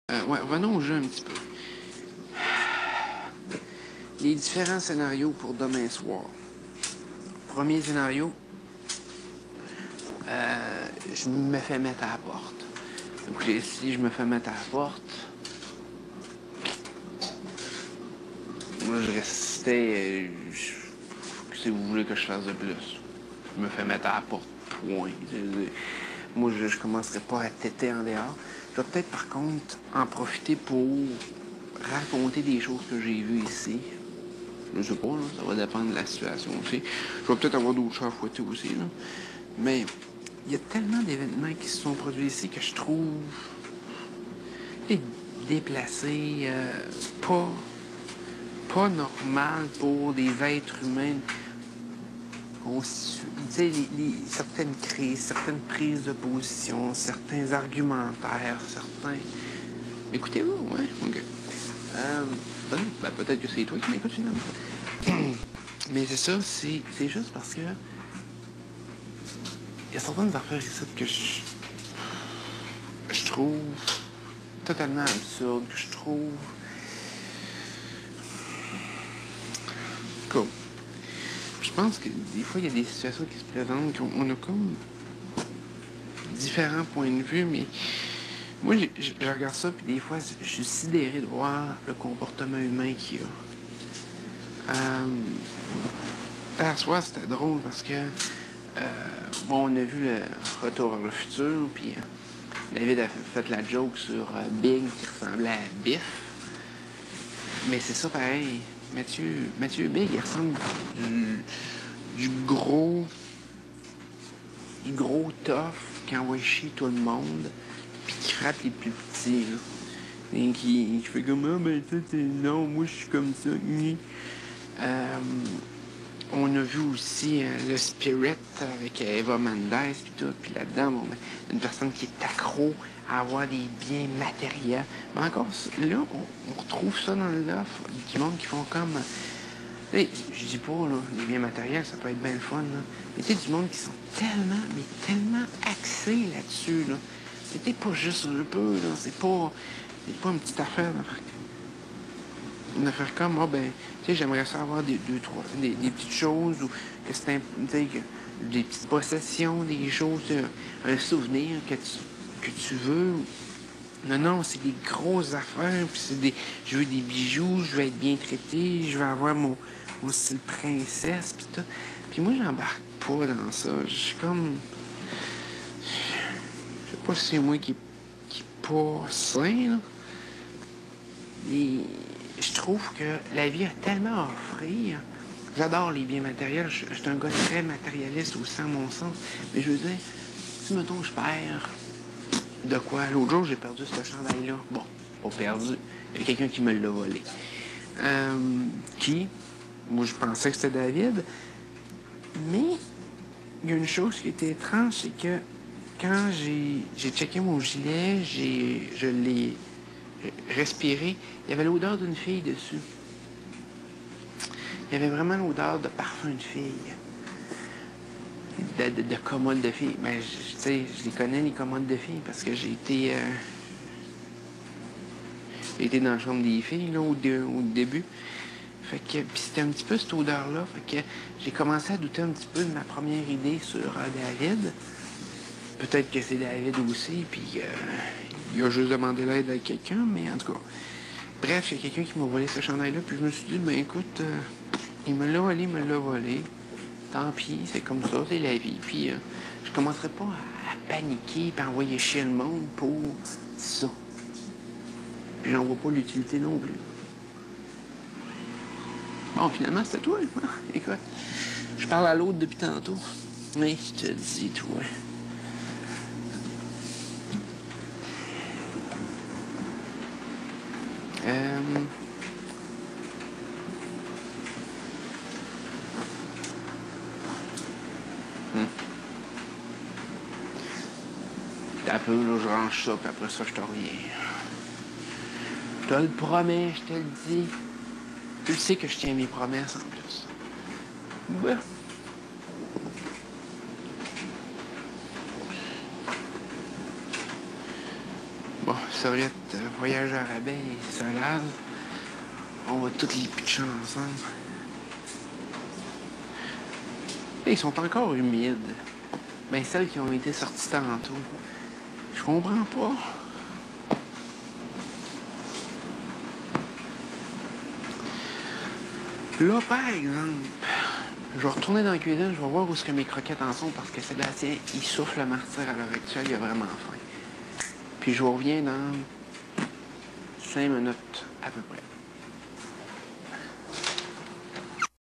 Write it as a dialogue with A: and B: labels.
A: Ouais, revenons au jeu un petit peu. Les différents scénarios pour demain soir. Premier scénario, je me fais mettre à la porte. Donc, si je me fais mettre à la porte, moi, je restais... Qu'est-ce que vous voulez que je fasse de plus? Je me fais mettre à la porte, point. Moi, je commencerai pas à têter en dehors. Je vais peut-être, par contre, en profiter pour raconter des choses que j'ai vues ici. Je sais pas, là, ça va dépendre de la situation aussi. Je vais peut-être avoir d'autres chats à fouetter aussi, là. Mais il y a tellement d'événements qui se sont produits ici que je trouve déplacés, pas normal pour des êtres humains constitués. Tu sais, certaines crises, certaines prises de position, certains argumentaires, certains... Écoutez-vous, ouais, ok. Peut-être que c'est toi qui m'écoutes finalement. Mais c'est ça, c'est juste parce que il y a certaines affaires ici que je trouve totalement absurdes, que je trouve comme... Je pense que des fois, il y a des situations qui se présentent qu'on a comme différents points de vue, mais moi, je regarde ça, puis des fois, je suis sidéré de voir le comportement humain qu'il y a. Hier soir, c'était drôle parce que, bon, on a vu le Retour vers le futur, puis David a fait la joke sur Big qui ressemblait à Biff. Mais c'est ça pareil. Mathieu Big, il ressemble du gros tough qui envoie chier tout le monde, puis qui frappe les plus petits, là. Et qui fait comme, ah, ben, ça, non, moi, je suis comme ça. On a vu aussi le Spirit avec Eva Mendes, puis tout. Puis là-dedans, bon, ben, une personne qui est accro à avoir des biens matériels. Mais encore, là, on retrouve ça dans l'offre. Du monde qui font comme... Hey, je dis pas, là, les biens matériels, ça peut être bien le fun, là. Mais tu sais, du monde qui sont tellement axés là-dessus, là. C'était pas juste un peu, là. C'est pas une petite affaire, là. Une affaire comme, ah ben, tu sais, j'aimerais ça avoir des petites choses, ou que c'est des petites possessions, des choses, un souvenir que tu veux. Non, c'est des grosses affaires, puis je veux des bijoux, je veux être bien traité, je veux avoir mon style princesse, puis tout. Puis moi, j'embarque pas dans ça. Je suis comme... Je sais pas si c'est moi qui est pas sain, là. Et je trouve que la vie a tellement à offrir. J'adore les biens matériels. Je suis un gars très matérialiste aussi, à mon sens. Mais je veux dire, si, mettons, je perds de quoi? L'autre jour, j'ai perdu ce chandail-là. Bon, pas perdu. Il y a quelqu'un qui me l'a volé. Qui? Moi, je pensais que c'était David. Mais il y a une chose qui était étrange, c'est que quand j'ai checké mon gilet, je l'ai respiré, il y avait l'odeur d'une fille dessus. Il y avait vraiment l'odeur de parfum de fille. De commode de filles. Ben, tu sais, je les connais, les commodes de filles, parce que j'ai été dans la chambre des filles, là, au début. Fait que, puis c'était un petit peu cette odeur-là. Fait que j'ai commencé à douter un petit peu de ma première idée sur David. Peut-être que c'est David aussi, puis il a juste demandé l'aide à quelqu'un, mais en tout cas. Bref, il y a quelqu'un qui m'a volé ce chandail-là, puis je me suis dit, ben écoute, il me l'a volé, il me l'a volé. Tant pis, c'est comme ça, c'est la vie. Puis je commencerai pas à paniquer et à envoyer chier le monde pour ça. Puis j'en vois pas l'utilité non plus. Bon, finalement, c'était toi. Écoute, je parle à l'autre depuis tantôt. Mais je te dis, toi. T'as peu, là, je range ça, puis après ça, je te reviens. Je te le promets, je te le dis. Tu le sais que je tiens mes promesses, en plus. Ouais. Bon, serviette Voyage à rabais et Solal. On va toutes les pitcher ensemble. Et ils sont encore humides. Ben, celles qui ont été sorties tantôt. Je comprends pas. Là, par exemple, je vais retourner dans la cuisine, je vais voir où est-ce que mes croquettes en sont parce que Sébastien, il souffle le martyr à l'heure actuelle, il a vraiment faim. Puis je vous reviens dans 5 minutes à peu près.